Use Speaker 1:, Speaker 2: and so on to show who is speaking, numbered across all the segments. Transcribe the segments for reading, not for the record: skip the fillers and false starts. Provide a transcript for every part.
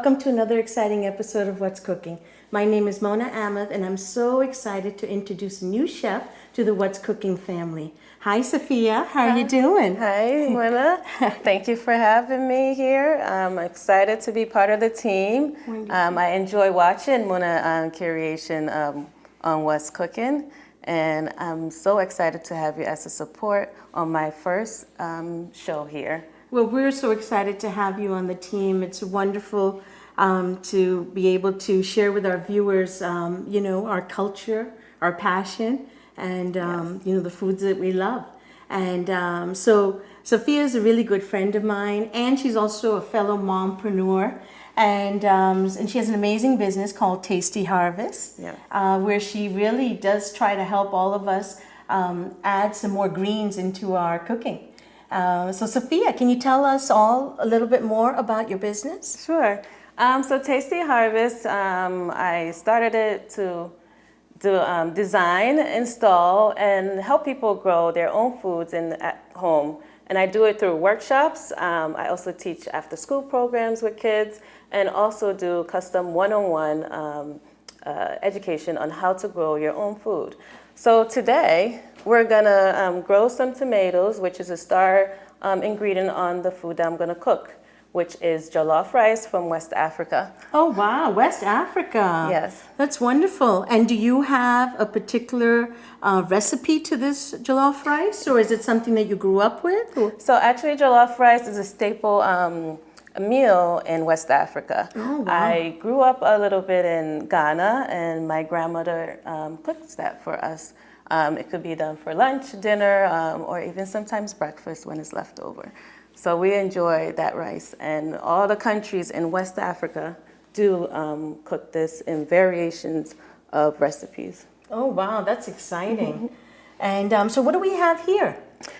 Speaker 1: welcome to another exciting episode of What's Cooking. My name is Mona Ahmed, and I'm so excited to introduce a new chef to the What's Cooking family. Hi, Safiyat. How are you doing?
Speaker 2: Hi, Mona. Thank you for having me here. I'm excited to be part of the team. I enjoy watching Mona creation on What's Cooking, and I'm so excited to have you as a support on my first show here.
Speaker 1: Well, we're so excited to have you on the team. It's wonderful to be able to share with our viewers, our culture, our passion, and, the foods that we love. And so Sophia is a really good friend of mine, and she's also a fellow mompreneur. And she has an amazing business called Tasty Harvest, where she really does try to help all of us add some more greens into our cooking. So Sophia, can you tell us all a little bit more about your business?
Speaker 2: Sure. So Tasty Harvest, I started it to do design, install, and help people grow their own foods at home. And I do it through workshops. I also teach after-school programs with kids, and also do custom one-on-one education on how to grow your own food. So today, we're gonna grow some tomatoes, which is a star ingredient on the food that I'm gonna cook, which is jollof rice from West Africa.
Speaker 1: Oh, wow, West Africa.
Speaker 2: Yes.
Speaker 1: That's wonderful. And do you have a particular recipe to this jollof rice, or is it something that you grew up with? Or?
Speaker 2: So actually, jollof rice is a staple meal in West Africa.
Speaker 1: Oh, wow.
Speaker 2: I grew up a little bit in Ghana, and my grandmother cooks that for us. It could be done for lunch, dinner, or even sometimes breakfast when it's left over. So we enjoy that rice, and all the countries in West Africa do cook this in variations of recipes.
Speaker 1: Oh, wow, that's exciting. And so what do we have here?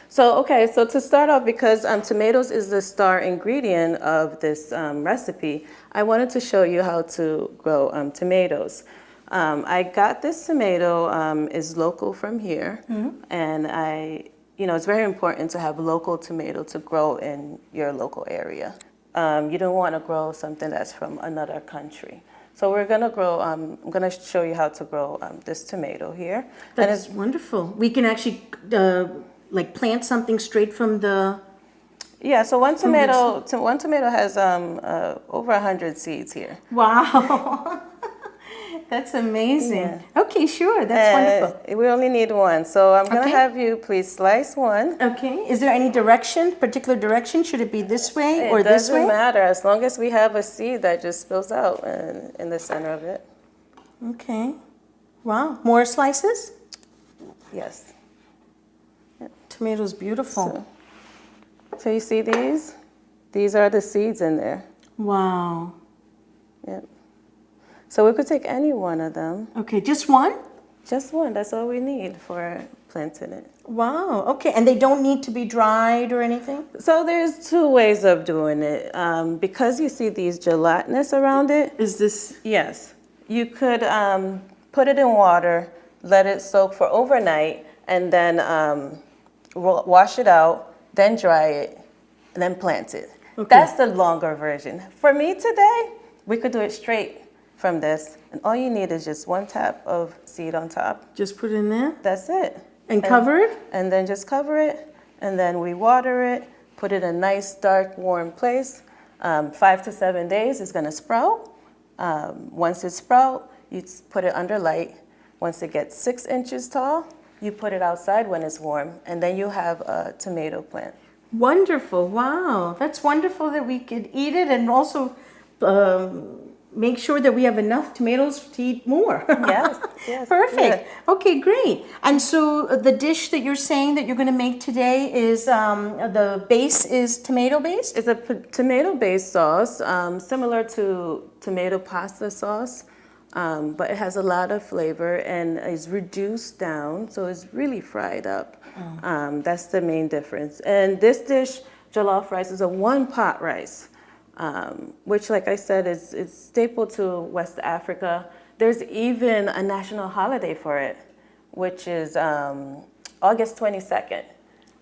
Speaker 2: So to start off, because tomatoes is the star ingredient of this recipe, I wanted to show you how to grow tomatoes. I got this tomato, is local from here, and it's very important to have local tomato to grow in your local area. You don't want to grow something that's from another country. So we're gonna grow, I'm gonna show you how to grow this tomato here.
Speaker 1: That's and wonderful. We can actually plant something straight from the...
Speaker 2: Yeah, so one tomato has over 100 seeds here.
Speaker 1: Wow. That's amazing. Yeah. Okay, sure. That's wonderful.
Speaker 2: We only need one. So I'm going to have you please slice one.
Speaker 1: Okay. Is there any particular direction? Should it be this way or this way?
Speaker 2: It doesn't matter, as long as we have a seed that just spills out in the center of it.
Speaker 1: Okay. Wow. More slices?
Speaker 2: Yes.
Speaker 1: Yep. Tomato's beautiful.
Speaker 2: So you see these? These are the seeds in there.
Speaker 1: Wow.
Speaker 2: Yep. So we could take any one of them.
Speaker 1: Okay, just one?
Speaker 2: Just one. That's all we need for planting it.
Speaker 1: Wow. Okay, and they don't need to be dried or anything?
Speaker 2: So there's two ways of doing it. Because you see these gelatinous around it.
Speaker 1: Is this?
Speaker 2: Yes. You could put it in water, let it soak for overnight, and then wash it out, then dry it, and then plant it. Okay. That's the longer version. For me today, we could do it straight from this, and all you need is just one tap of seed on top.
Speaker 1: Just put it in there?
Speaker 2: That's it.
Speaker 1: And cover it?
Speaker 2: And then just cover it, and then we water it, put it in a nice, dark, warm place. 5 to 7 days, it's gonna sprout. Once it sprouts, you put it under light. Once it gets 6 inches tall, you put it outside when it's warm, and then you have a tomato plant.
Speaker 1: Wonderful, wow. That's wonderful that we could eat it and also make sure that we have enough tomatoes to eat more.
Speaker 2: Yes.
Speaker 1: Perfect.
Speaker 2: Yeah.
Speaker 1: Okay, great. And so the dish that you're saying that you're going to make today is the base is tomato based?
Speaker 2: It's a tomato based sauce, similar to tomato pasta sauce, but it has a lot of flavor and is reduced down, so it's really fried up. That's the main difference. And this dish, jollof rice, is a one-pot rice. Which, like I said, is staple to West Africa. There's even a national holiday for it, which is August 22nd.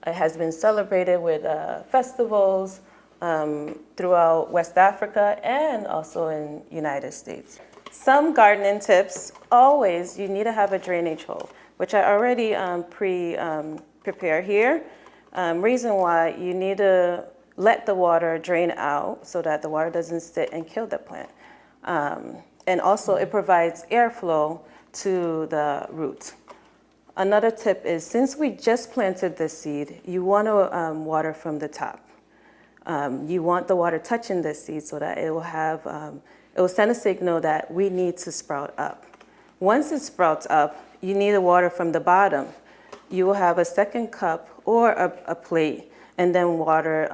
Speaker 2: It has been celebrated with festivals throughout West Africa and also in United States. Some gardening tips, always you need to have a drainage hole, which I already prepare here. Reason why, you need to let the water drain out so that the water doesn't sit and kill the plant. And also it provides airflow to the roots. Another tip is, since we just planted the seed, you want to water from the top. You want the water touching the seed so that it will send a signal that we need to sprout up. Once it sprouts up, you need to water from the bottom. You will have a second cup or a plate, and then water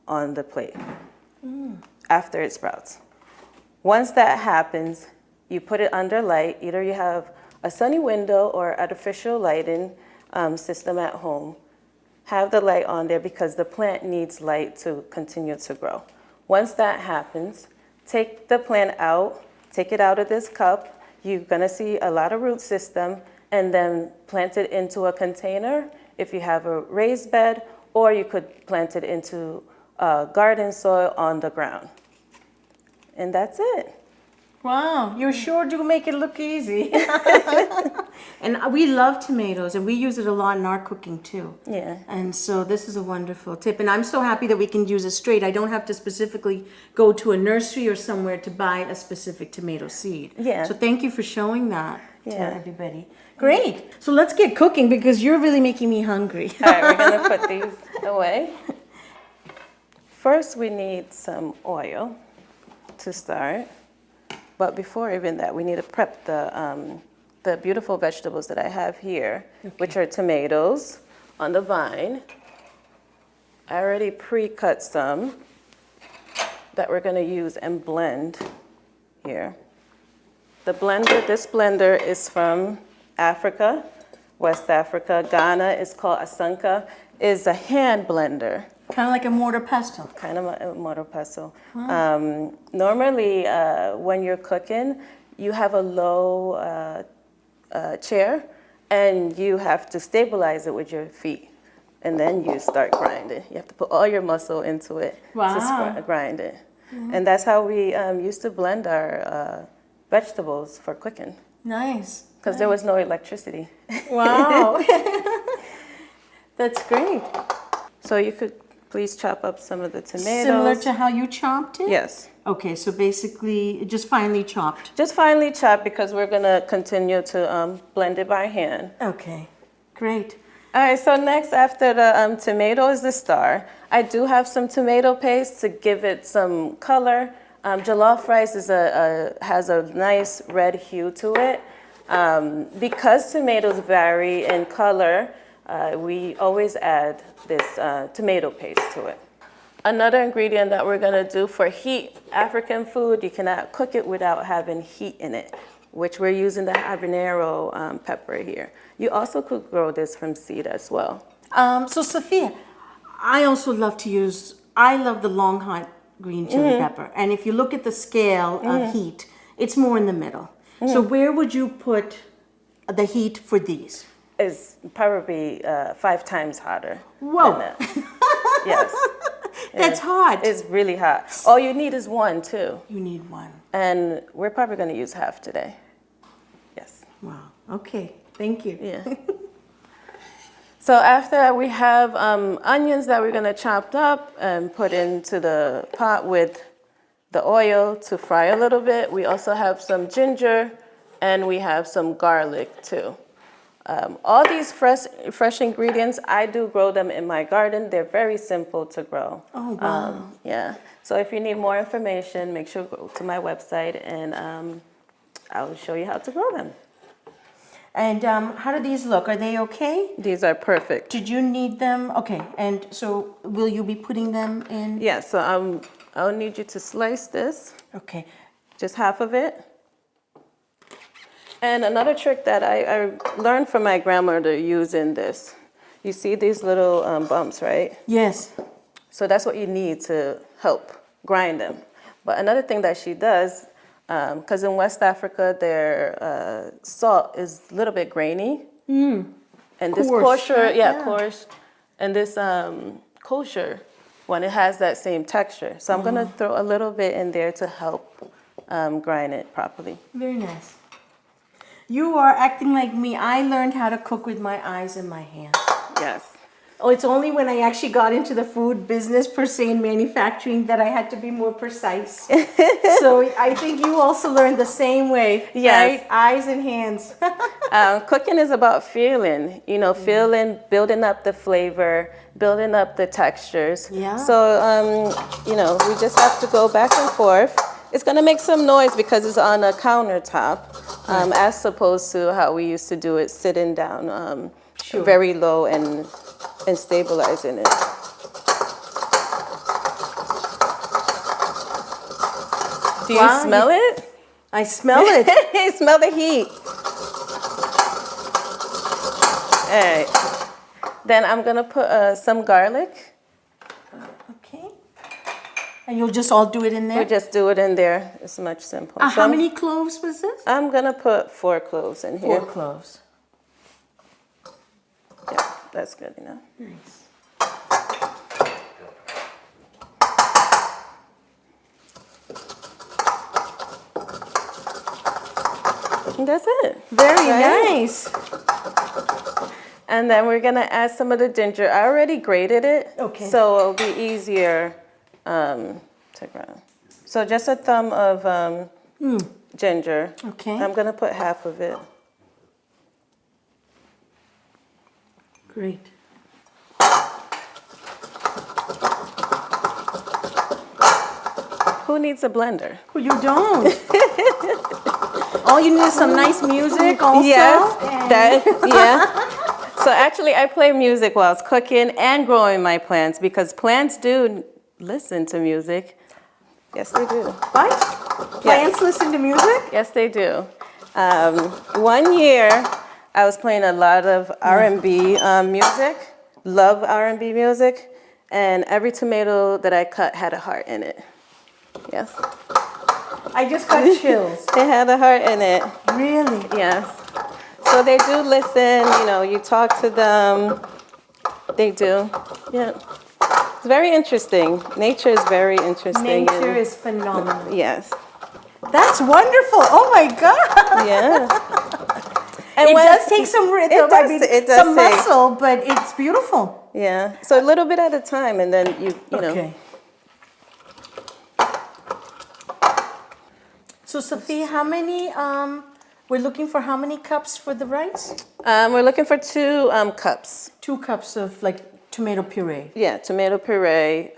Speaker 2: on the plate after it sprouts. Once that happens, you put it under light. Either you have a sunny window or artificial lighting system at home. Have the light on there because the plant needs light to continue to grow. Once that happens, take the plant out, take it out of this cup. You're gonna see a lot of root system, and then plant it into a container if you have a raised bed, or you could plant it into garden soil on the ground. And that's it.
Speaker 1: Wow, you sure do make it look easy. And we love tomatoes, and we use it a lot in our cooking too.
Speaker 2: Yeah.
Speaker 1: And so this is a wonderful tip. And I'm so happy that we can use it straight. I don't have to specifically go to a nursery or somewhere to buy a specific tomato seed.
Speaker 2: Yeah.
Speaker 1: So thank you for showing that to
Speaker 2: Yeah.
Speaker 1: everybody. Great. So let's get cooking because you're really making me hungry.
Speaker 2: All right, we're gonna put these away. First, we need some oil to start. But before even that, we need to prep the beautiful vegetables that I have here, which are tomatoes on the vine. I already pre-cut some that we're gonna use and blend here. This blender is from Africa, West Africa. Ghana is called Asanka, is a hand blender.
Speaker 1: Kind of like a mortar pestle.
Speaker 2: Kind of a mortar pestle. Normally, when you're cooking, you have a low chair, and you have to stabilize it with your feet, and then you start grinding. You have to put all your muscle into it to grind it. And that's how we used to blend our vegetables for cooking.
Speaker 1: Nice.
Speaker 2: Because there was no electricity.
Speaker 1: Wow. That's great.
Speaker 2: So you could please chop up some of the tomatoes.
Speaker 1: Similar to how you chopped it?
Speaker 2: Yes.
Speaker 1: Okay, so basically just finely chopped.
Speaker 2: Just finely chopped because we're gonna continue to blend it by hand.
Speaker 1: Okay, great.
Speaker 2: All right, so next after the tomato is the star. I do have some tomato paste to give it some color. Jollof rice has a nice red hue to it. Because tomatoes vary in color, we always add this tomato paste to it. Another ingredient that we're gonna do for heat, African food, you cannot cook it without having heat in it, which we're using the habanero pepper here. You also could grow this from seed as well.
Speaker 1: So Safiyat, I also love I love the long hot green chili pepper. And if you look at the scale of heat, it's more in the middle. So where would you put the heat for these?
Speaker 2: Is probably 5 times hotter.
Speaker 1: Whoa.
Speaker 2: Than that. Yes.
Speaker 1: That's hot.
Speaker 2: It's really hot. All you need is one, too.
Speaker 1: You need one.
Speaker 2: And we're probably going to use half today. Yes.
Speaker 1: Wow. Okay. Thank you.
Speaker 2: Yeah. So after that, we have onions that we're going to chop up and put into the pot with the oil to fry a little bit. We also have some ginger, and we have some garlic, too. All these fresh ingredients, I do grow them in my garden. They're very simple to grow.
Speaker 1: Oh, wow.
Speaker 2: Yeah. So if you need more information, make sure to go to my website, and I'll show you how to grow them.
Speaker 1: And how do these look? Are they okay?
Speaker 2: These are perfect.
Speaker 1: Did you need them? Okay. And so will you be putting them in?
Speaker 2: Yeah, so I'll need you to slice this,
Speaker 1: Okay.
Speaker 2: just half of it. And another trick that I learned from my grandmother using this, you see these little bumps, right?
Speaker 1: Yes.
Speaker 2: So that's what you need to help grind them. But another thing that she does, because in West Africa, their salt is a little bit grainy. And this
Speaker 1: Coarse,
Speaker 2: kosher,
Speaker 1: right? Yeah.
Speaker 2: coarse. And this kosher when it has that same texture. So I'm gonna throw a little bit in there to help grind it properly.
Speaker 1: Very nice. You are acting like me. I learned how to cook with my eyes and my hands.
Speaker 2: Yes.
Speaker 1: Oh, it's only when I actually got into the food business per se in manufacturing that I had to be more precise. So I think you also learned the same way,
Speaker 2: Yes.
Speaker 1: right? Eyes and hands.
Speaker 2: Cooking is about feeling, feeling, building up the flavor, building up the textures.
Speaker 1: Yeah.
Speaker 2: So, we just have to go back and forth. It's gonna make some noise because it's on a countertop, as opposed to how we used to do it sitting down,
Speaker 1: Sure.
Speaker 2: very low and stabilizing it. Do you
Speaker 1: Wow,
Speaker 2: smell it?
Speaker 1: I smell it.
Speaker 2: Smell the heat. All right. Then I'm gonna put some garlic.
Speaker 1: Okay. And you'll just all do it in there?
Speaker 2: We'll just do it in there. It's much simpler.
Speaker 1: How many cloves was this?
Speaker 2: I'm gonna put 4 cloves in here.
Speaker 1: 4 cloves.
Speaker 2: Yeah, that's good enough.
Speaker 1: Nice.
Speaker 2: And that's it.
Speaker 1: Very
Speaker 2: Right?
Speaker 1: nice.
Speaker 2: And then we're gonna add some of the ginger. I already grated it,
Speaker 1: Okay.
Speaker 2: so it'll be easier to grind. So just a thumb of ginger.
Speaker 1: Okay.
Speaker 2: I'm gonna put half of it.
Speaker 1: Great.
Speaker 2: Who needs a blender?
Speaker 1: Well, you don't. All you need is some nice music also.
Speaker 2: Yes,
Speaker 1: and-
Speaker 2: yeah. So actually, I play music while I was cooking and growing my plants because plants do listen to music. Yes, they do.
Speaker 1: What? Plants listen to music?
Speaker 2: Yes, they do. 1 year, I was playing a lot of R&B music. Love R&B music, and every tomato that I cut had a heart in it. Yes,
Speaker 1: I just got chills.
Speaker 2: they had a heart in it.
Speaker 1: Really?
Speaker 2: Yes. So they do listen, you talk to them. They do. Yeah. It's very interesting. Nature is very interesting.
Speaker 1: Nature is phenomenal.
Speaker 2: Yes.
Speaker 1: That's wonderful. Oh my God.
Speaker 2: Yeah. And
Speaker 1: It does take some rhythm,
Speaker 2: it does
Speaker 1: some
Speaker 2: take-
Speaker 1: muscle, but it's beautiful.
Speaker 2: Yeah. So a little bit at a time, and then you know.
Speaker 1: Okay. So Sophia, how many, we're looking for how many cups for the rice?
Speaker 2: We're looking for 2 cups.
Speaker 1: 2 cups of like tomato puree.
Speaker 2: Yeah, tomato puree.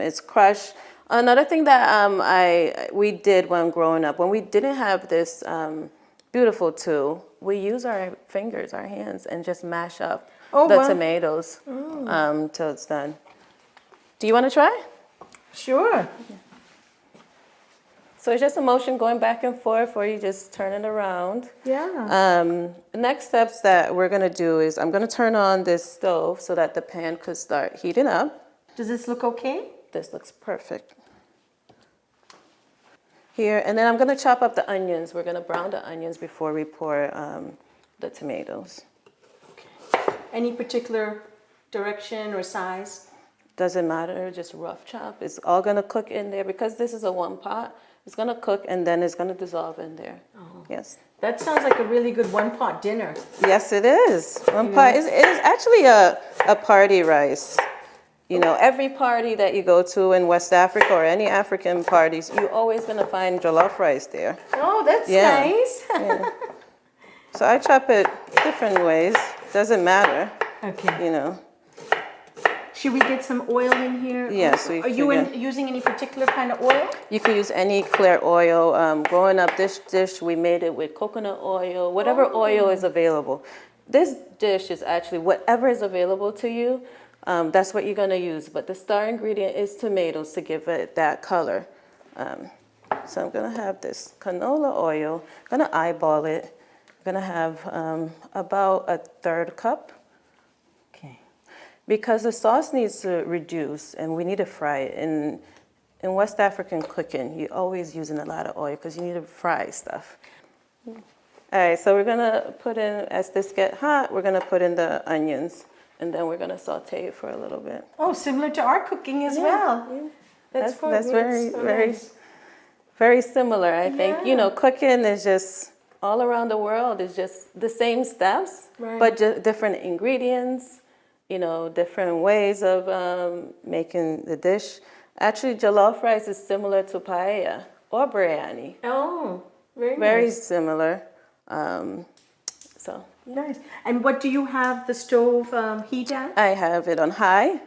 Speaker 2: It's crushed. Another thing that we did when growing up, when we didn't have this beautiful tool, we use our fingers, our hands, and just mash up the
Speaker 1: wow.
Speaker 2: tomatoes till it's done. Do you want to try?
Speaker 1: Sure.
Speaker 2: So it's just a motion going back and forth, or you just turn it around.
Speaker 1: Yeah.
Speaker 2: The next steps that we're gonna do is I'm gonna turn on this stove so that the pan could start heating up.
Speaker 1: Does this look okay?
Speaker 2: This looks perfect. Here, and then I'm gonna chop up the onions. We're gonna brown the onions before we pour the tomatoes.
Speaker 1: Any particular direction or size?
Speaker 2: Doesn't matter, just rough chop. It's all gonna cook in there because this is a 1 pot. It's gonna cook and then it's gonna dissolve in there. Yes.
Speaker 1: That sounds like a really good 1-pot dinner.
Speaker 2: Yes, it is. 1 pot. It is actually a party rice. Every party that you go to in West Africa or any African parties, you're always gonna find jollof rice there.
Speaker 1: Oh, that's
Speaker 2: Yeah.
Speaker 1: nice.
Speaker 2: Yeah. So I chop it different ways. Doesn't matter,
Speaker 1: Okay. Should we get some oil in here?
Speaker 2: Yes,
Speaker 1: also?
Speaker 2: we
Speaker 1: Are you
Speaker 2: should
Speaker 1: using any particular kind of oil?
Speaker 2: You can use any clear oil. Growing up, this dish, we made it with coconut oil, whatever oil is available. This dish is actually whatever is available to you, that's what you're gonna use. But the star ingredient is tomatoes to give it that color. So I'm gonna have this canola oil, gonna eyeball it. I'm gonna have about 1/3 cup.
Speaker 1: Okay.
Speaker 2: Because the sauce needs to reduce and we need to fry it. In West African cooking, you're always using a lot of oil because you need to fry stuff. All right, so we're gonna put in, as this get hot, we're gonna put in the onions. and then we're gonna saute it for a little bit.
Speaker 1: Oh, similar to our cooking as well.
Speaker 2: That's
Speaker 1: fun.
Speaker 2: very
Speaker 1: So
Speaker 2: very
Speaker 1: nice.
Speaker 2: very similar. I think
Speaker 1: Yeah.
Speaker 2: cooking is just all around the world is just the same steps,
Speaker 1: Right.
Speaker 2: but just different ingredients. Different ways of making the dish. Actually, jollof rice is similar to paella or biryani.
Speaker 1: Oh, very
Speaker 2: Very
Speaker 1: nice.
Speaker 2: similar. So
Speaker 1: Nice. And what do you have the stove heat at?
Speaker 2: I have it on high.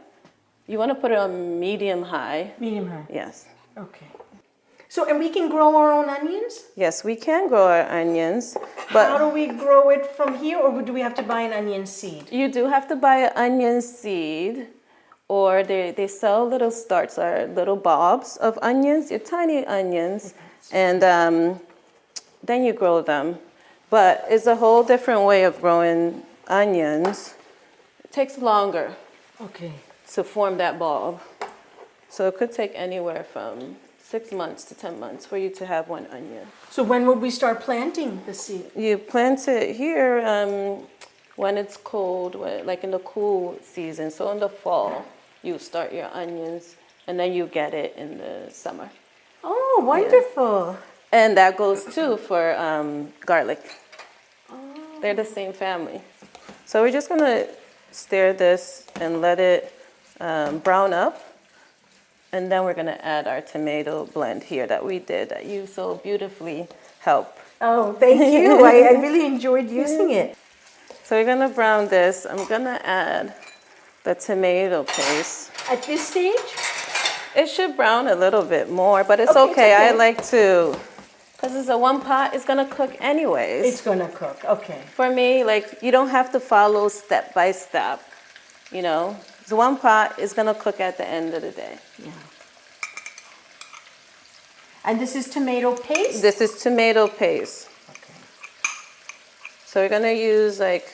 Speaker 2: You want to put it on medium high.
Speaker 1: Medium high.
Speaker 2: Yes.
Speaker 1: Okay. So, and we can grow our own onions?
Speaker 2: Yes, we can grow our onions,
Speaker 1: How
Speaker 2: but
Speaker 1: do we grow it from here, or do we have to buy an onion seed?
Speaker 2: you do have to buy an onion seed, or they sell little starts or little bulbs of onions, your tiny onions, and then you grow them. But it's a whole different way of growing onions. It takes longer
Speaker 1: Okay.
Speaker 2: to form that bulb. So it could take anywhere from 6 months to 10 months for you to have one onion.
Speaker 1: So when would we start planting the seed?
Speaker 2: You plant it here when it's cold, like in the cool season. So in the fall, you start your onions, and then you get it in the summer.
Speaker 1: Oh, wonderful.
Speaker 2: And that goes too for garlic. They're the same family. So we're just gonna stir this and let it brown up. And then we're gonna add our tomato blend here that we did, that you so beautifully help.
Speaker 1: Oh, thank you. I really enjoyed using it.
Speaker 2: So we're gonna brown this. I'm gonna add the tomato paste.
Speaker 1: At this stage?
Speaker 2: It should brown a little bit more, but it's
Speaker 1: Okay,
Speaker 2: okay.
Speaker 1: it's okay.
Speaker 2: I like to, because it's a one pot, it's gonna cook anyways.
Speaker 1: It's gonna cook, okay.
Speaker 2: For me, like, you don't have to follow step by step, The one pot is gonna cook at the end of the day.
Speaker 1: Yeah. And this is tomato paste?
Speaker 2: This is tomato paste.
Speaker 1: Okay.
Speaker 2: So we're gonna use like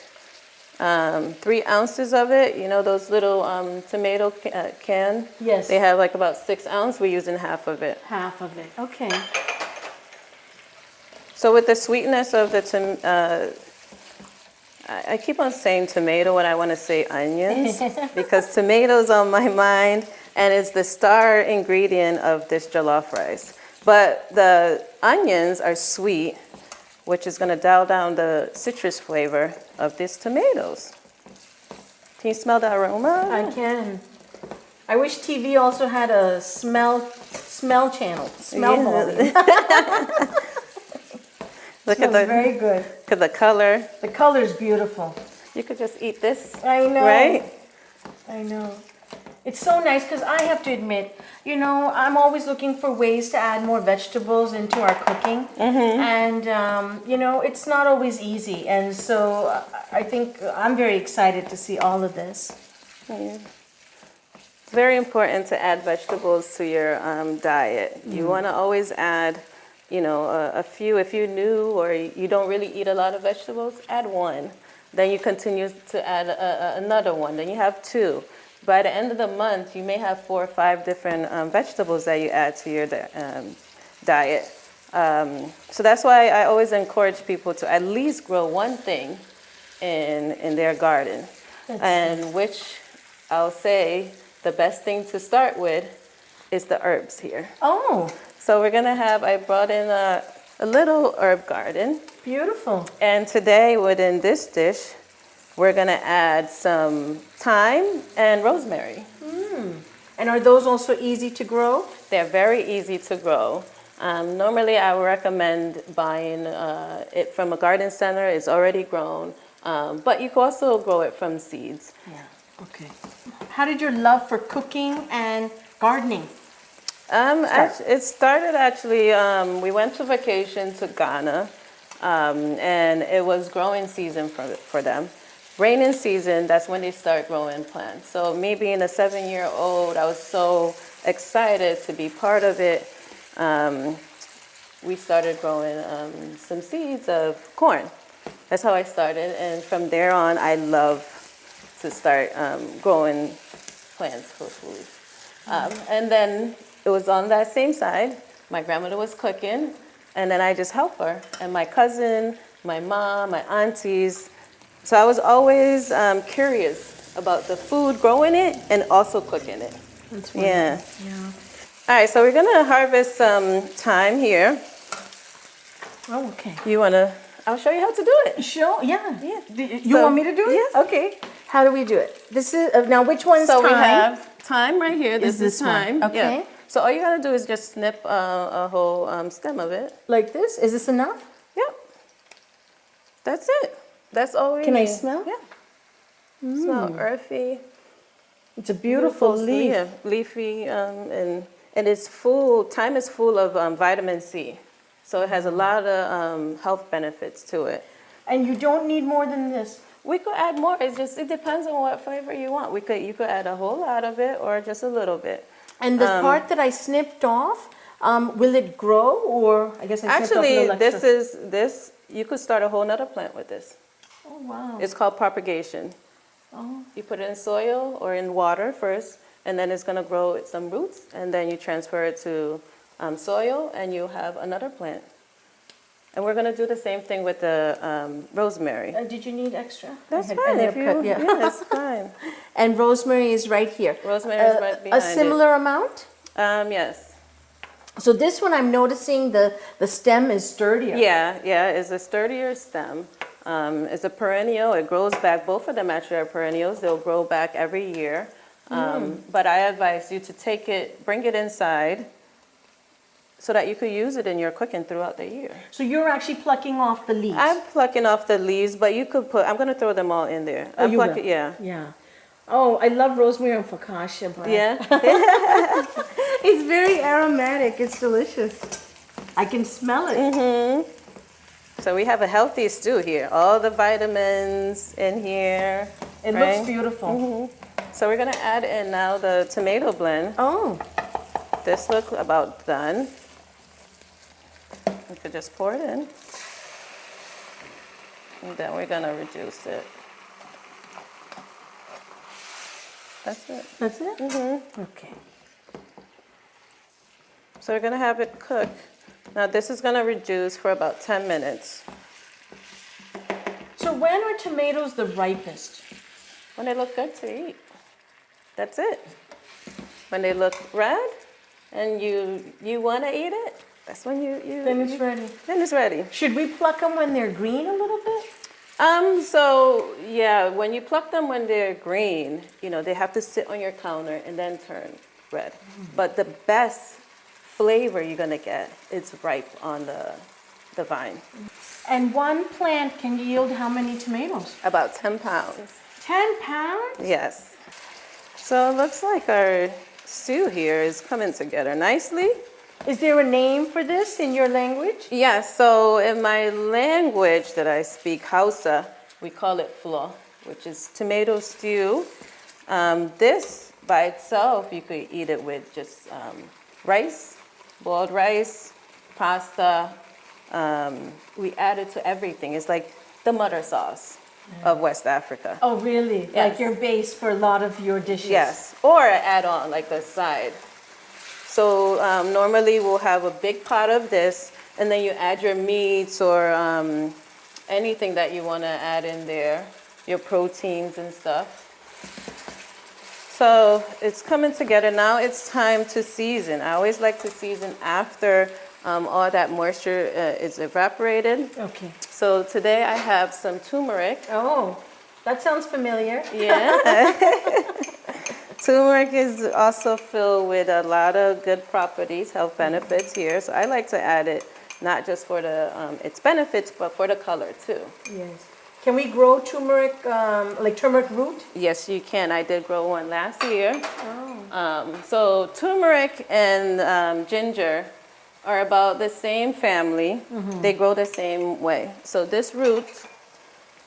Speaker 2: 3 ounces of it. Those little tomato can?
Speaker 1: Yes.
Speaker 2: They have like about 6 ounces. We're using half of it.
Speaker 1: Half of it, okay.
Speaker 2: So with the sweetness of the I keep on saying tomato when I want to say onions because tomatoes on my mind, and it's the star ingredient of this jollof rice. But the onions are sweet, which is going to dial down the citrus flavor of these tomatoes. Can you smell the aroma?
Speaker 1: I can. I wish TV also had a smell channel, smell volume.
Speaker 2: Look at
Speaker 1: Smells very good.
Speaker 2: Look at the color.
Speaker 1: The color's beautiful.
Speaker 2: You could just eat this.
Speaker 1: I know.
Speaker 2: Right?
Speaker 1: I know. It's so nice because I have to admit, I'm always looking for ways to add more vegetables into our cooking. And, it's not always easy. And so I think I'm very excited to see all of this.
Speaker 2: Yeah. It's very important to add vegetables to your diet. You want to always add, a few. If you're new or you don't really eat a lot of vegetables, add one. Then you continue to add another one. Then you have 2. By the end of the month, you may have 4 or 5 different vegetables that you add to your diet. So that's why I always encourage people to at least grow one thing in their garden. And which I'll say the best thing to start with is the herbs here.
Speaker 1: Oh,
Speaker 2: So we're gonna I brought in a little herb garden.
Speaker 1: beautiful.
Speaker 2: And today within this dish, we're gonna add some thyme and rosemary.
Speaker 1: And are those also easy to grow?
Speaker 2: They're very easy to grow. Normally I would recommend buying it from a garden center. It's already grown, but you can also grow it from seeds.
Speaker 1: Yeah, okay. How did your love for cooking and gardening?
Speaker 2: It started actually, we went to vacation to Ghana, and it was growing season for them. Raining season, that's when they start growing plants. So me being a 7-year-old, I was so excited to be part of it. We started growing some seeds of corn. That's how I started, and from there on, I love to start growing plants for food. And then it was on that same side. My grandmother was cooking, and then I just helped her. And my cousin, my mom, my aunties. So I was always curious about the food, growing it, and also cooking it.
Speaker 1: That's
Speaker 2: Yeah.
Speaker 1: wonderful. Yeah.
Speaker 2: All right, so we're gonna harvest some thyme here.
Speaker 1: Oh, okay.
Speaker 2: I'll show you how to do it.
Speaker 1: Sure. Yeah.
Speaker 2: Yeah.
Speaker 1: You
Speaker 2: So-
Speaker 1: want me to do it?
Speaker 2: Yes.
Speaker 1: Okay. How do we do it? This is now. Which one's
Speaker 2: So
Speaker 1: thyme?
Speaker 2: we have thyme right here. This is
Speaker 1: this one?
Speaker 2: thyme.
Speaker 1: Okay.
Speaker 2: Yeah. So all you gotta do is just snip a whole stem of it.
Speaker 1: Like this. Is this enough?
Speaker 2: Yep. That's it. That's all we
Speaker 1: Can
Speaker 2: need.
Speaker 1: I smell?
Speaker 2: Yeah. Smell earthy.
Speaker 1: It's a beautiful leaf.
Speaker 2: Yeah, leafy, and it's full. Thyme is full of vitamin C, so it has a lot of health benefits to it.
Speaker 1: And you don't need more than this.
Speaker 2: We could add more. It depends on what flavor you want. You could add a whole lot of it or just a little bit.
Speaker 1: And the part that I snipped off, will it grow, or I guess I snipped off a
Speaker 2: Actually,
Speaker 1: little extra?
Speaker 2: this. You could start a whole nother plant with this.
Speaker 1: Oh wow.
Speaker 2: It's called propagation.
Speaker 1: Oh.
Speaker 2: You put it in soil or in water first, and then it's gonna grow some roots, and then you transfer it to soil, and you have another plant. And we're gonna do the same thing with the rosemary.
Speaker 1: Did you need extra?
Speaker 2: That's
Speaker 1: I
Speaker 2: fine.
Speaker 1: may
Speaker 2: If
Speaker 1: have
Speaker 2: you,
Speaker 1: cut,
Speaker 2: yeah, that's fine.
Speaker 1: And rosemary is right here.
Speaker 2: Rosemary is right behind
Speaker 1: A similar amount.
Speaker 2: Yes.
Speaker 1: So this one, I'm noticing the stem is sturdier.
Speaker 2: Yeah, it's a sturdier stem. It's a perennial. It grows back. Both of them actually are perennials. They'll grow back every year. But I advise you to take it, bring it inside, so that you could use it in your cooking throughout the year.
Speaker 1: So you're actually plucking off the leaves.
Speaker 2: I'm plucking off the leaves, but you could put. I'm gonna throw them all in there.
Speaker 1: Oh, you will?
Speaker 2: Yeah.
Speaker 1: Yeah. Oh, I love rosemary and focaccia bread.
Speaker 2: Yeah.
Speaker 1: It's very aromatic. It's delicious. I can smell it.
Speaker 2: So we have a healthy stew here. All the vitamins in here.
Speaker 1: It
Speaker 2: right?
Speaker 1: looks beautiful.
Speaker 2: So we're gonna add in now the tomato blend.
Speaker 1: Oh,
Speaker 2: This looks about done. We could just pour it in. And then we're gonna reduce it. That's it.
Speaker 1: that's it? Okay.
Speaker 2: So we're gonna have it cook. Now this is gonna reduce for about 10 minutes.
Speaker 1: So when are tomatoes the ripest?
Speaker 2: When they look good to eat. That's it. When they look red and you wanna eat it, that's when you
Speaker 1: Then it's ready.
Speaker 2: Then it's ready.
Speaker 1: Should we pluck them when they're green a little bit?
Speaker 2: So yeah, when you pluck them when they're green, they have to sit on your counter and then turn red. But the best flavor you're gonna get is ripe on the vine.
Speaker 1: And one plant can yield how many tomatoes?
Speaker 2: About 10 pounds.
Speaker 1: 10 pounds?
Speaker 2: Yes. So it looks like our stew here is coming together nicely.
Speaker 1: Is there a name for this in your language?
Speaker 2: Yes, so in my language that I speak, Hausa, we call it flo, which is tomato stew. This by itself, you could eat it with just rice, boiled rice, pasta. We add it to everything. It's like the mother sauce of West Africa.
Speaker 1: Oh, really?
Speaker 2: Yes.
Speaker 1: Like your base for a lot of your dishes?
Speaker 2: Yes, or add on like a side. So normally we'll have a big pot of this, and then you add your meats or anything that you want to add in there, your proteins and stuff. So it's coming together. Now it's time to season. I always like to season after all that moisture is evaporated.
Speaker 1: Okay.
Speaker 2: So today I have some turmeric.
Speaker 1: Oh, that sounds familiar.
Speaker 2: Yeah. Turmeric is also filled with a lot of good properties, health benefits here. So I like to add it not just for its benefits, but for the color too.
Speaker 1: Yes. Can we grow turmeric, like turmeric root?
Speaker 2: Yes, you can. I did grow one last year. So turmeric and ginger are about the same family. They grow the same way. So this root,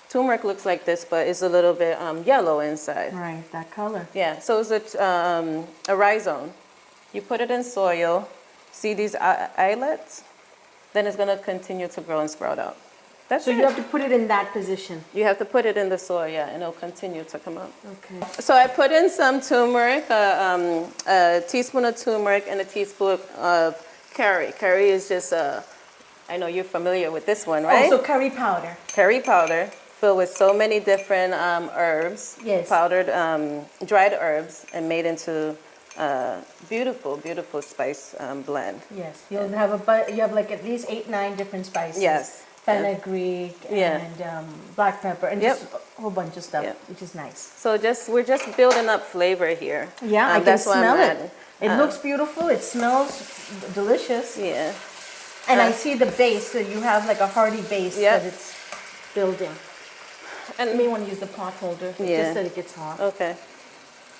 Speaker 2: turmeric looks like this, but it's a little bit yellow inside.
Speaker 1: Right, that color.
Speaker 2: Yeah, so it's a rhizome. You put it in soil, see these islets, then it's gonna continue to grow and sprout out. That's
Speaker 1: So
Speaker 2: it.
Speaker 1: you have to put it in that position.
Speaker 2: You have to put it in the soil, yeah, and it'll continue to come up.
Speaker 1: Okay.
Speaker 2: So I put in some turmeric, a teaspoon of turmeric and a teaspoon of curry. Curry is just I know you're familiar with this one, right?
Speaker 1: Oh, so curry powder.
Speaker 2: Curry powder. filled with so many different herbs,
Speaker 1: Yes.
Speaker 2: powdered, dried herbs, and made into a beautiful, beautiful spice blend.
Speaker 1: Yes, you'll have you have like at least 8, 9 different spices.
Speaker 2: Yes.
Speaker 1: Fenugreek
Speaker 2: Yeah.
Speaker 1: and black pepper and
Speaker 2: Yep.
Speaker 1: just a whole bunch of stuff,
Speaker 2: Yep.
Speaker 1: which is nice.
Speaker 2: So we're just building up flavor here.
Speaker 1: Yeah, I can
Speaker 2: that's what I'm
Speaker 1: smell it.
Speaker 2: adding.
Speaker 1: It looks beautiful. It smells delicious.
Speaker 2: Yeah.
Speaker 1: And I see the base, so you have like a hearty base
Speaker 2: Yep.
Speaker 1: that it's building.
Speaker 2: And
Speaker 1: You may want to use the pot holder
Speaker 2: Yeah.
Speaker 1: just so it gets hot.
Speaker 2: Okay.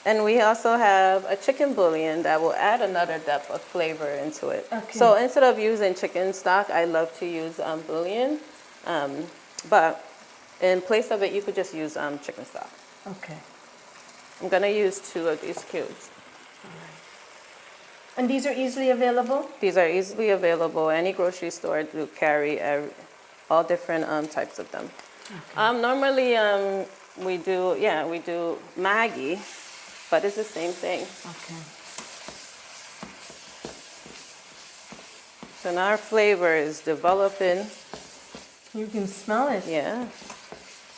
Speaker 2: And we also have a chicken bouillon that will add another depth of flavor into it.
Speaker 1: Okay.
Speaker 2: So instead of using chicken stock, I love to use bouillon. But in place of it, you could just use chicken stock.
Speaker 1: Okay.
Speaker 2: I'm going to use 2 of these cubes.
Speaker 1: And these are easily available?
Speaker 2: These are easily available. Any grocery store do carry all different types of them. Okay. Normally, we do Maggi, but it's the same thing.
Speaker 1: Okay.
Speaker 2: So now our flavor is developing.
Speaker 1: You can smell it.
Speaker 2: Yeah.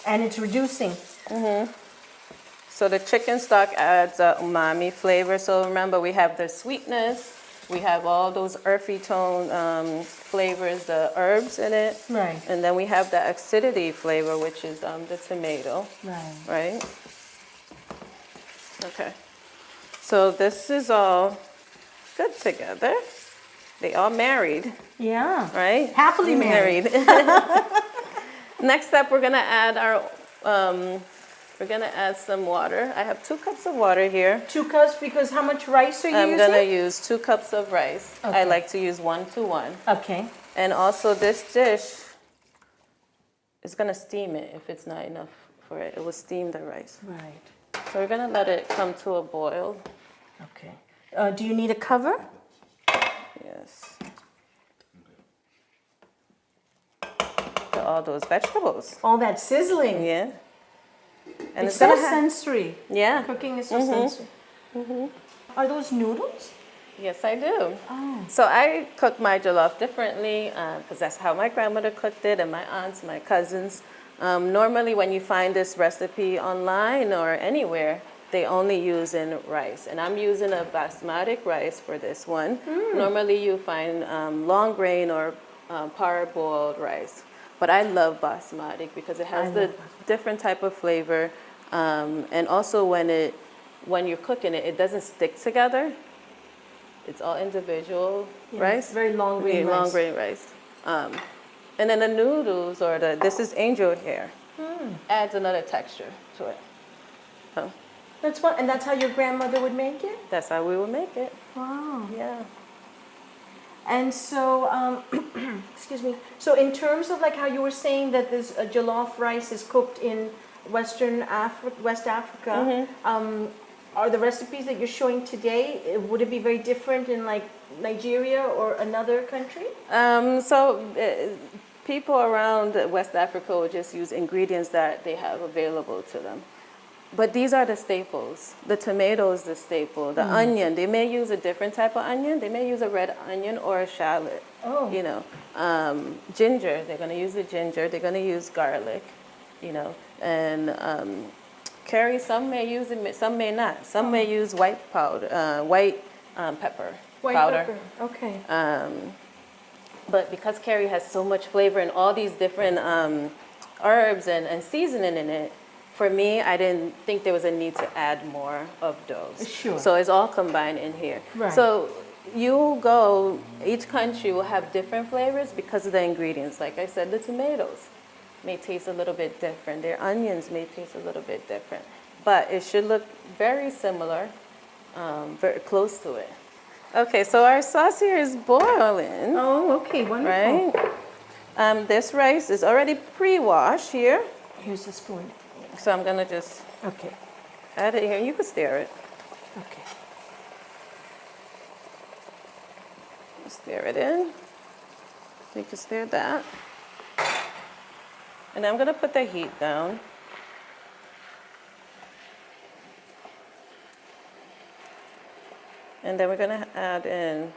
Speaker 1: And it's reducing.
Speaker 2: So the chicken stock adds a umami flavor. So remember, we have the sweetness, we have all those earthy tone flavors, the herbs in it.
Speaker 1: Right.
Speaker 2: And then we have the acidity flavor, which is the tomato.
Speaker 1: Right.
Speaker 2: Right? Okay. So this is all good together. They all married,
Speaker 1: Yeah.
Speaker 2: right?
Speaker 1: Happily married.
Speaker 2: Next up, we're gonna add some water. I have 2 cups of water here.
Speaker 1: 2 cups because how much rice are you
Speaker 2: I'm
Speaker 1: using?
Speaker 2: gonna use 2 cups of rice.
Speaker 1: Okay.
Speaker 2: I like to use 1 to 1.
Speaker 1: Okay.
Speaker 2: And also this dish is gonna steam it if it's not enough for it. It will steam the rice.
Speaker 1: Right.
Speaker 2: So we're gonna let it come to a boil.
Speaker 1: Okay. Do you need a cover?
Speaker 2: Yes. To all those vegetables.
Speaker 1: All that sizzling.
Speaker 2: Yeah. And
Speaker 1: It's
Speaker 2: it's
Speaker 1: so
Speaker 2: gonna have,
Speaker 1: sensory.
Speaker 2: yeah.
Speaker 1: Cooking is so sensory. Are those noodles?
Speaker 2: Yes, I do.
Speaker 1: Oh.
Speaker 2: So I cook my jollof differently because that's how my grandmother cooked it, and my aunts, my cousins. Normally, when you find this recipe online or anywhere, they only use in rice, and I'm using a basmati rice for this one. Normally, you find long grain or parboiled rice, but I love basmati because it has the different type of flavor, and also when you're cooking it, it doesn't stick together. It's all individual rice.
Speaker 1: It's very long grain rice.
Speaker 2: Long grain rice. And then the noodles this is angel hair. Adds another texture to it. So
Speaker 1: That's what, and that's how your grandmother would make it?
Speaker 2: that's how we would make it.
Speaker 1: Wow.
Speaker 2: Yeah.
Speaker 1: And so, excuse me. So in terms of like how you were saying that this jollof rice is cooked in West Africa, are the recipes that you're showing today, would it be very different in like Nigeria or another country?
Speaker 2: People around West Africa will just use ingredients that they have available to them. But these are the staples. The tomato is the staple. The onion, they may use a different type of onion. They may use a red onion or a shallot.
Speaker 1: Oh.
Speaker 2: You know, ginger, they're going to use the ginger. They're going to use garlic, you know. And curry, some may use it, some may not. Some may use white pepper powder.
Speaker 1: Pepper. Okay.
Speaker 2: But because curry has so much flavor and all these different herbs and seasoning in it, for me, I didn't think there was a need to add more of those.
Speaker 1: Sure.
Speaker 2: So it's all combined in here.
Speaker 1: Right.
Speaker 2: So each country will have different flavors because of the ingredients. Like I said, the tomatoes may taste a little bit different. Their onions may taste a little bit different. But it should look very similar, very close to it. Okay, so our sauce here is boiling.
Speaker 1: Oh, okay, wonderful.
Speaker 2: Right? This rice is already pre-washed here.
Speaker 1: Here's the spoon.
Speaker 2: So I'm gonna just
Speaker 1: Okay.
Speaker 2: add it here. You can stir it.
Speaker 1: Okay.
Speaker 2: Stir it in. You can stir that. And I'm gonna put the heat down. And then we're gonna add in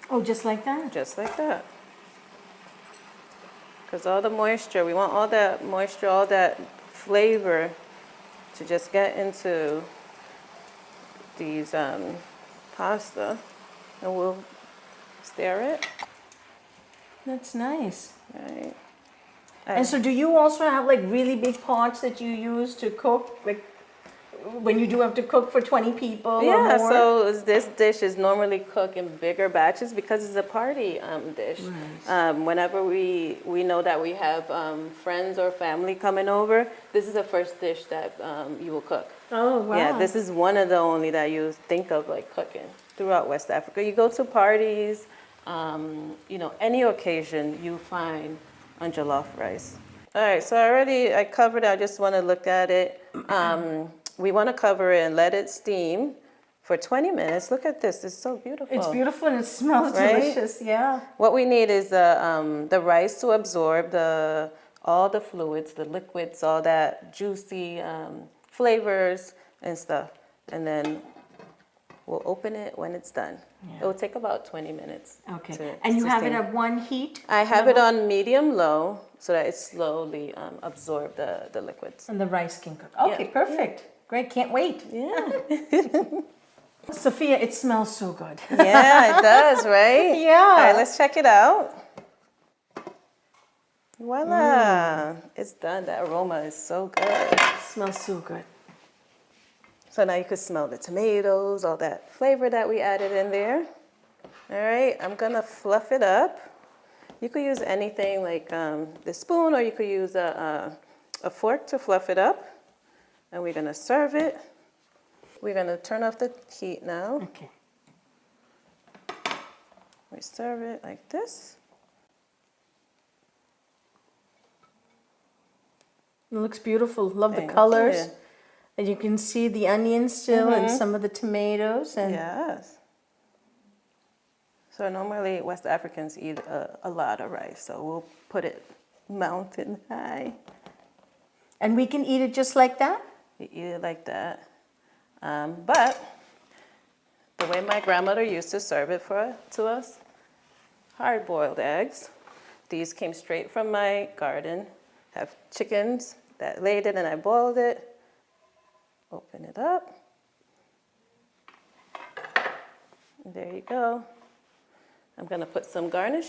Speaker 1: Oh, just like that?
Speaker 2: just like that. Because all the moisture, we want all that moisture, all that flavor to just get into these pasta. And we'll stir it.
Speaker 1: That's nice.
Speaker 2: Right.
Speaker 1: And so do you also have like really big pots that you use to cook, like when you do have to cook for 20 people or
Speaker 2: Yeah,
Speaker 1: more?
Speaker 2: so this dish is normally cooked in bigger batches because it's a party dish.
Speaker 1: Right.
Speaker 2: Whenever we know that we have friends or family coming over, this is the first dish that you will cook.
Speaker 1: Oh, wow.
Speaker 2: Yeah, this is one of the only that you think of like cooking throughout West Africa. You go to parties, any occasion you find on jollof rice. All right, so I covered it. I just want to look at it. We want to cover it and let it steam for 20 minutes. Look at this. It's so beautiful.
Speaker 1: It's beautiful and it smells
Speaker 2: Right?
Speaker 1: delicious, yeah.
Speaker 2: What we need is the rice to absorb all the fluids, the liquids, all that juicy flavors and stuff. And then we'll open it when it's done.
Speaker 1: Yeah.
Speaker 2: It will take about 20 minutes.
Speaker 1: Okay. And you have it at one heat?
Speaker 2: I have it on medium-low so that it slowly absorbs the liquids.
Speaker 1: And the rice can cook. Okay,
Speaker 2: Yeah.
Speaker 1: perfect. Great, can't wait.
Speaker 2: Yeah.
Speaker 1: Sophia, it smells so good.
Speaker 2: Yeah, it does, right?
Speaker 1: Yeah.
Speaker 2: All right, let's check it out. Voila. It's done. That aroma is so good.
Speaker 1: It smells so good.
Speaker 2: So now you can smell the tomatoes, all that flavor that we added in there. All right, I'm gonna fluff it up. You could use anything like the spoon, or you could use a fork to fluff it up. And we're gonna serve it. We're gonna turn off the heat now.
Speaker 1: Okay.
Speaker 2: We serve it like this.
Speaker 1: It looks beautiful. Love the
Speaker 2: Thank
Speaker 1: colors.
Speaker 2: you.
Speaker 1: And you can see the onions still and some of the tomatoes. And
Speaker 2: Yes. So normally West Africans eat a lot of rice, so we'll put it mountain high.
Speaker 1: And we can eat it just like that?
Speaker 2: We eat it like that. But the way my grandmother used to serve it to us, hard-boiled eggs. These came straight from my garden. Have chickens that laid it and I boiled it. Open it up. And there you go. I'm gonna put some garnish.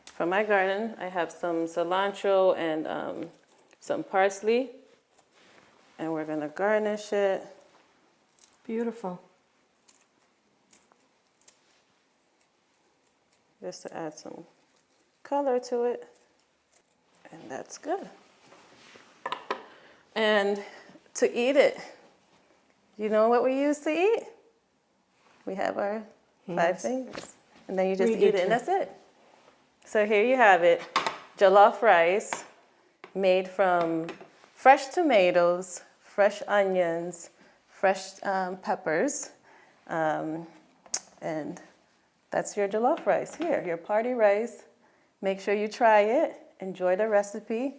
Speaker 2: From my garden, I have some cilantro and some parsley. And we're gonna garnish it.
Speaker 1: Beautiful.
Speaker 2: Just to add some color to it. And that's good. And to eat it, you know what we use to eat? We have our 5 fingers. And then you just eat it, and that's it. So here you have it, jollof rice made from fresh tomatoes, fresh onions, fresh peppers, and that's your jollof rice here, your party rice. Make sure you try it. Enjoy the recipe.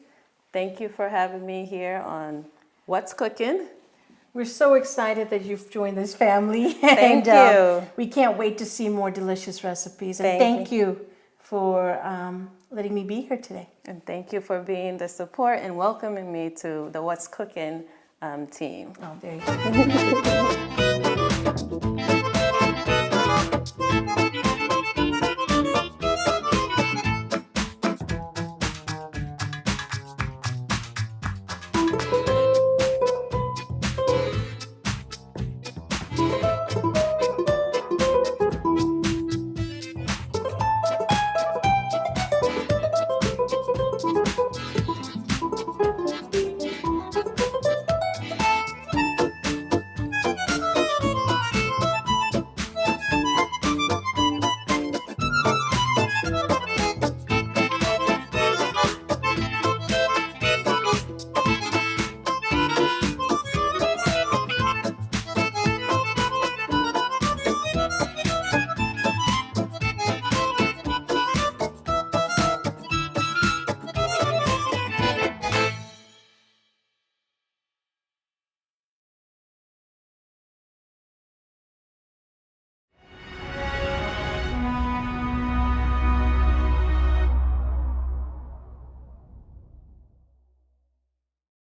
Speaker 2: Thank you for having me here on What's Cookin'.
Speaker 1: We're so excited that you've joined this family.
Speaker 2: Thank you.
Speaker 1: We can't wait to see more delicious recipes. And thank you for letting me be here today.
Speaker 2: And thank you for being the support and welcoming me to the What's Cookin' team.
Speaker 1: Oh, there you go.